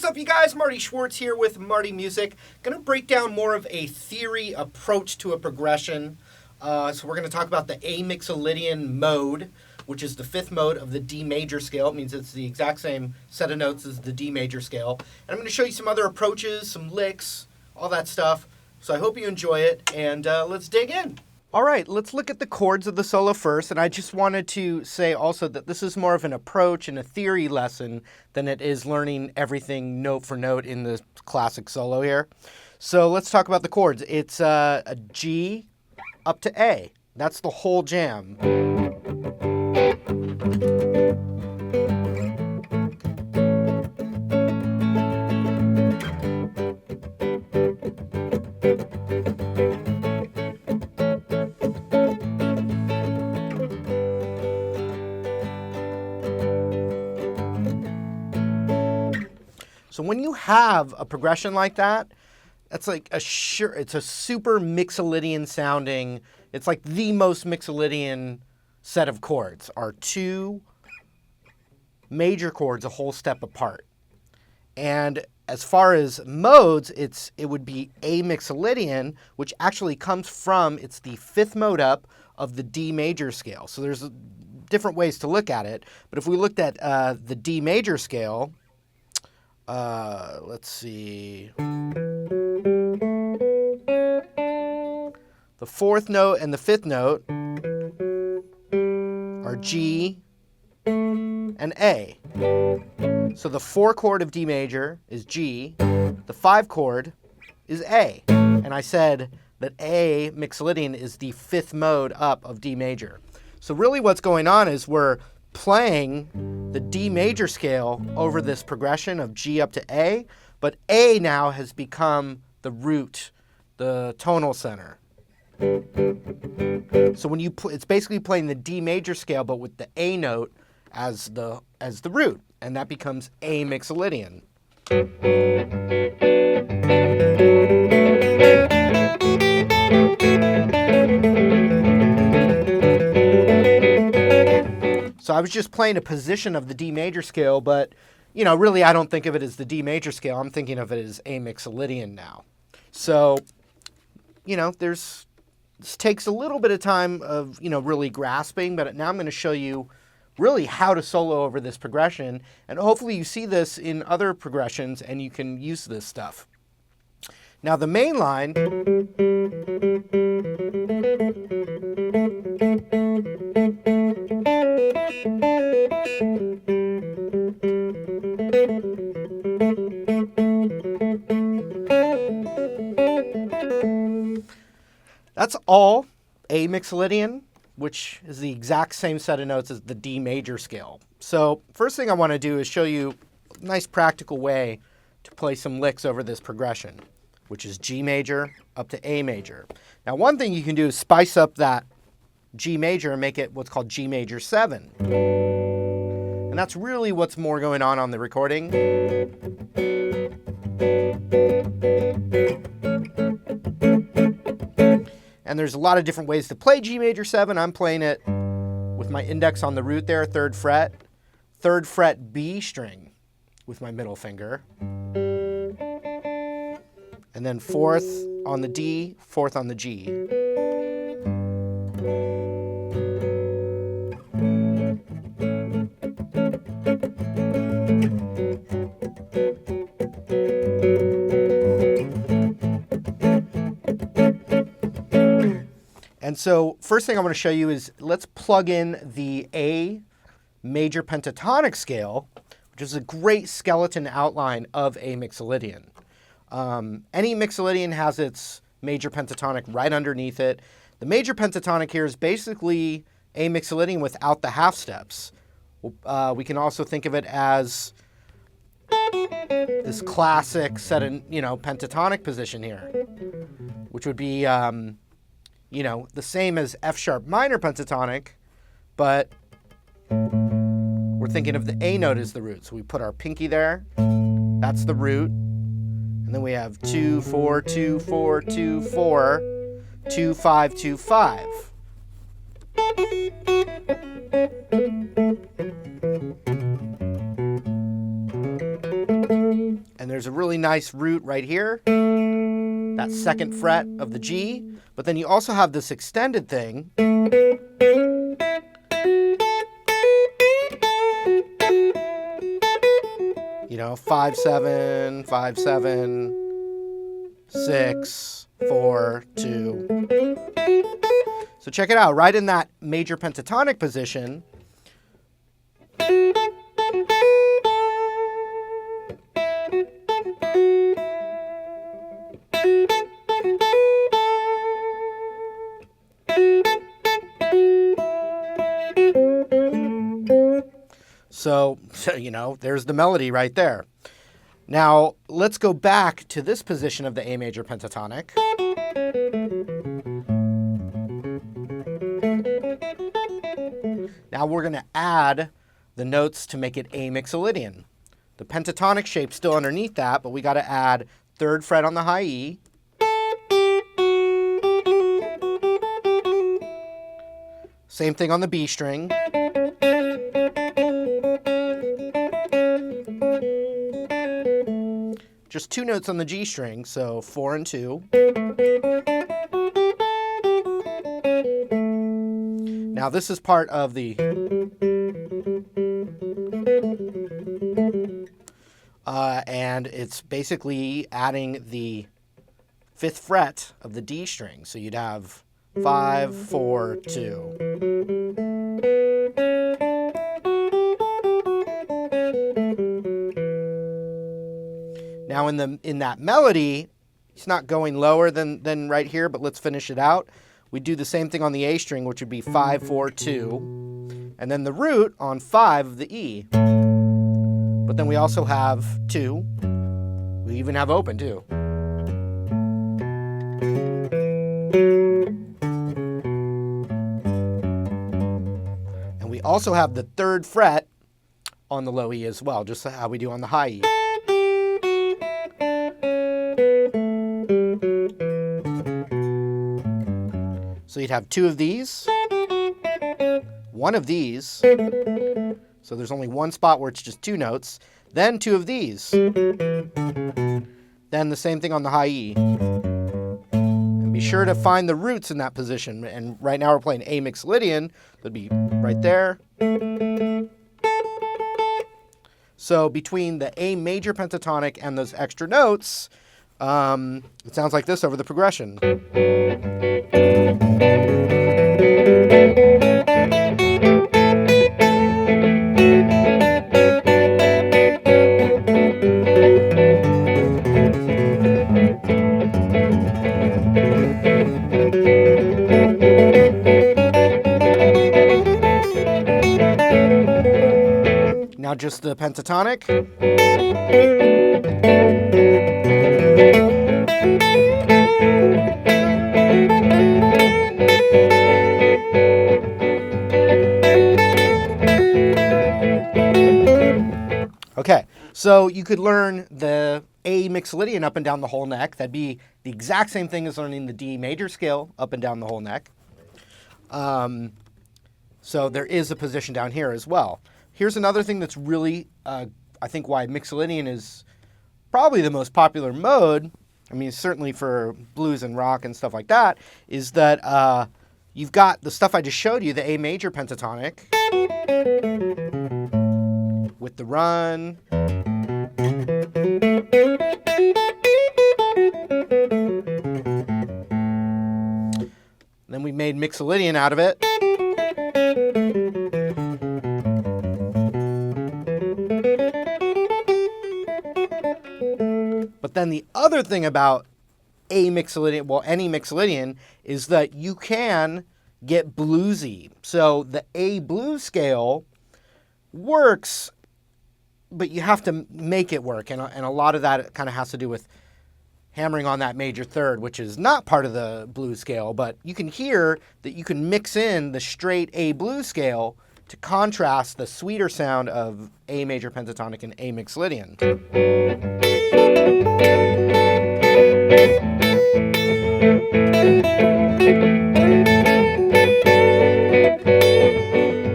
What's up, you guys? Marty Schwartz here with Marty Music. Going to break down more of a theory approach to a progression. So we're going to talk about the A Mixolydian mode, which is the fifth mode of the D major scale. It means it's the exact same set of notes as the D major scale. And I'm going to show you some other approaches, some licks, all that stuff. So I hope you enjoy it, and let's dig in. All right, let's look at the chords of the solo first, and I just wanted to say also that this is more of an approach and a theory lesson than it is learning everything note for note in the classic solo here. So let's talk about the chords. It's a G up to A. That's the whole jam. So when you have a progression like that, that's like it's a super Mixolydian sounding, it's like the most Mixolydian set of chords are two major chords a whole step apart. And as far as modes, it would be A Mixolydian, which actually comes from, it's the fifth mode up of the D major scale. So there's different ways to look at it. But if we looked at the D major scale, let's see. The fourth note and the fifth note are G and A. So the 4 chord of D major is G, the 5 chord is A. And I said that A Mixolydian is the fifth mode up of D major. So really what's going on is we're playing the D major scale over this progression of G up to A, but A now has become the root, the tonal center. So when you it's basically playing the D major scale, but with the A note as the root, and that becomes A Mixolydian. So I was just playing a position of the D major scale, but, you know, really I don't think of it as the D major scale. I'm thinking of it as A Mixolydian now. So, you know, this takes a little bit of time of, you know, really grasping, but now I'm going to show you really how to solo over this progression, and hopefully you see this in other progressions and you can use this stuff. Now the main line that's all A Mixolydian, which is the exact same set of notes as the D major scale. So first thing I want to do is show you a nice practical way to play some licks over this progression, which is G major up to A major. Now one thing you can do is spice up that G major and make it what's called G major 7. And that's really what's more going on the recording. And there's a lot of different ways to play G major 7. I'm playing it with my index on the root there, 3rd fret B string with my middle finger. And then 4th on the D, 4th on the G. And so first thing I want to show you is let's plug in the A major pentatonic scale, which is a great skeleton outline of A Mixolydian. Any Mixolydian has its major pentatonic right underneath it. The major pentatonic here is basically A Mixolydian without the half steps. We can also think of it as this classic set of, you know, pentatonic position here, which would be you know, the same as F sharp minor pentatonic, but we're thinking of the A note as the root. So we put our pinky there, that's the root, and then we have 2, 4, 2, 4, 2, 4, 2, 5, 2, 5. And there's a really nice root right here, that second fret of the G. But then you also have this extended thing. You know, 5, 7, 5, 7, 6, 4, 2. So check it out, right in that major pentatonic position. So, you know, there's the melody right there. Now, let's go back to this position of the A major pentatonic. Now we're going to add the notes to make it A Mixolydian. The pentatonic shape's still underneath that, but we got to add 3rd fret on the high E. Same thing on the B string. Just 2 notes on the G string, so 4 and 2. Now this is part of the and it's basically adding the 5th fret of the D string. So you'd have 5, 4, 2. Now in that melody, it's not going lower than right here, but let's finish it out. We do the same thing on the A string, which would be 5, 4, 2, and then the root on 5 of the E. But then we also have 2. We even have open too. And we also have the 3rd fret on the low E as well, just how we do on the high E. So you'd have 2 of these, 1 of these, so there's only one spot where it's just 2 notes, then 2 of these, then the same thing on the high E. And be sure to find the roots in that position, and right now we're playing A Mixolydian, that'd be right there. So between the A major pentatonic and those extra notes, it sounds like this over the progression. Now just the pentatonic. Okay, so you could learn the A Mixolydian up and down the whole neck. That'd be the exact same thing as learning the D major scale up and down the whole neck. So there is a position down here as well. Here's another thing that's really, I think, why Mixolydian is probably the most popular mode. I mean, certainly for blues and rock and stuff like that, is that you've got the stuff I just showed you, the A major pentatonic, with the run. Then we made Mixolydian out of it. But then the other thing about A Mixolydian, well, any Mixolydian, is that you can get bluesy. So the A blues scale works, but you have to make it work. And a lot of that kind of has to do with hammering on that major third, which is not part of the blues scale. But you can hear that you can mix in the straight A blues scale to contrast the sweeter sound of A major pentatonic and A Mixolydian.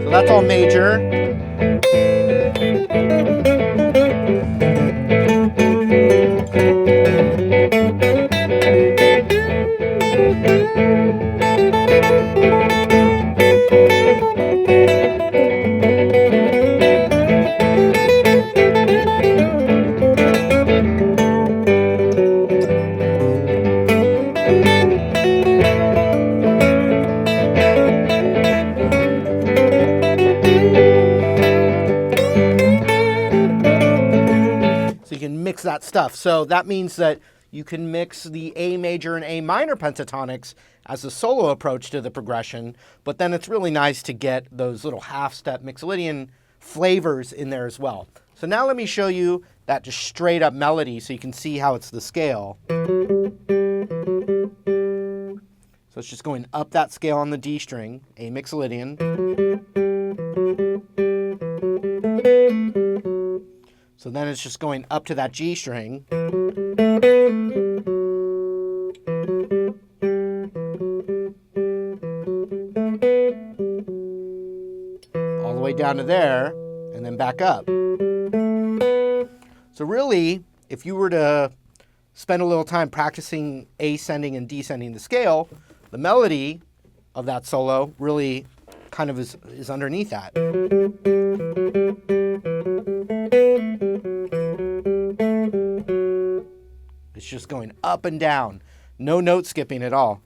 So that's all major. can mix that stuff. So that means that you can mix the A major and A minor pentatonics as a solo approach to the progression, but then it's really nice to get those little half-step Mixolydian flavors in there as well. So now let me show you that just straight up melody so you can see how it's the scale. So it's just going up that scale on the D string, A Mixolydian. So then it's just going up to that G string. All the way down to there, and then back up. So really, if you were to spend a little time practicing ascending and descending the scale, the melody of that solo really kind of is underneath that. It's just going up and down. No note skipping at all.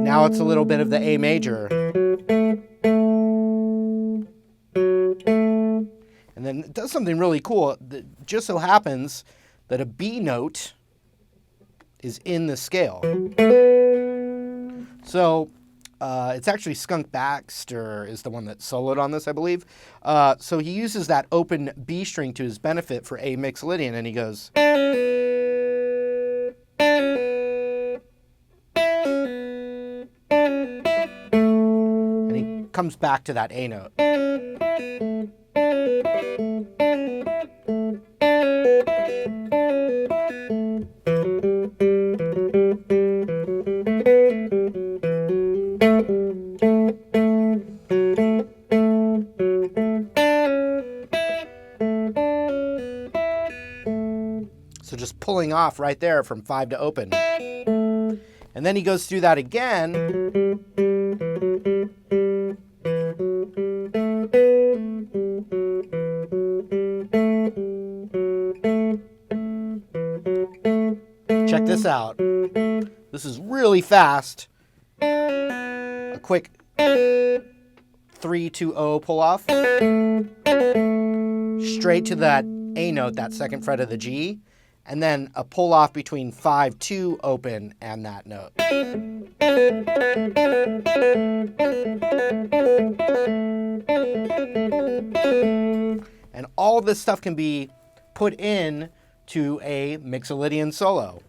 Now it's a little bit of the A major. And then it does something really cool. It just so happens that a B note is in the scale. So it's actually Skunk Baxter is the one that soloed on this, I believe. So he uses that open B string to his benefit for A Mixolydian, and he goes. And he comes back to that A note. So just pulling off right there from 5 to open. And then he goes through that again. Check this out. This is really fast. A quick 3-2-0 pull off. Straight to that A note, that second fret of the G. And then a pull off between 5-2 open and that note. And all this stuff can be put in to a Mixolydian solo.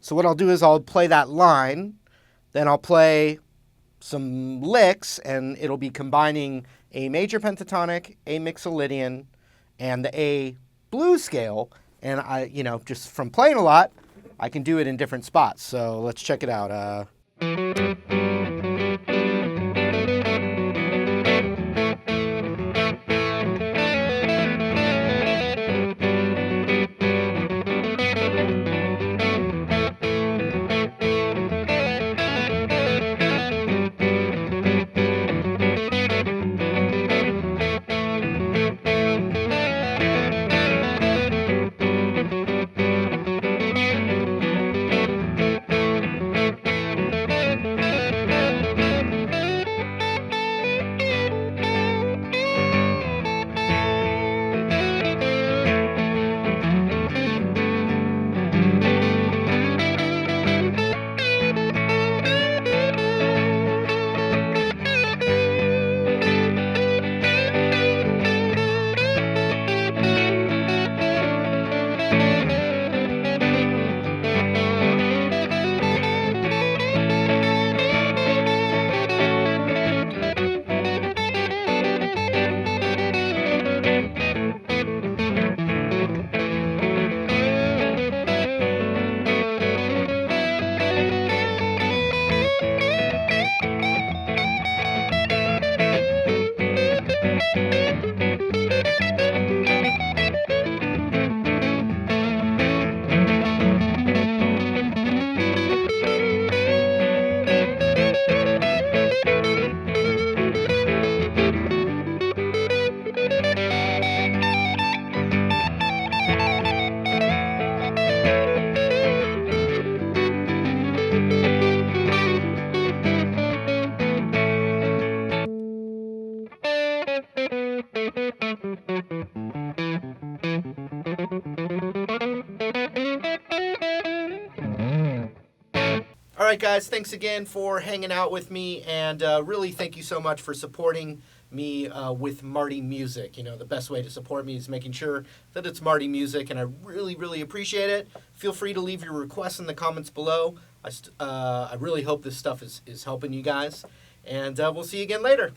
So what I'll do is I'll play that line, then I'll play some licks, and it'll be combining A major pentatonic, A Mixolydian, and the A blues scale. And I, just from playing a lot, I can do it in different spots. So let's check it out. All right, guys, thanks again for hanging out with me, and really thank you so much for supporting me with Marty Music. You know, the best way to support me is making sure that it's Marty Music, and I really, really appreciate it. Feel free to leave your requests in the comments below. I really hope this stuff is helping you guys, and we'll see you again later.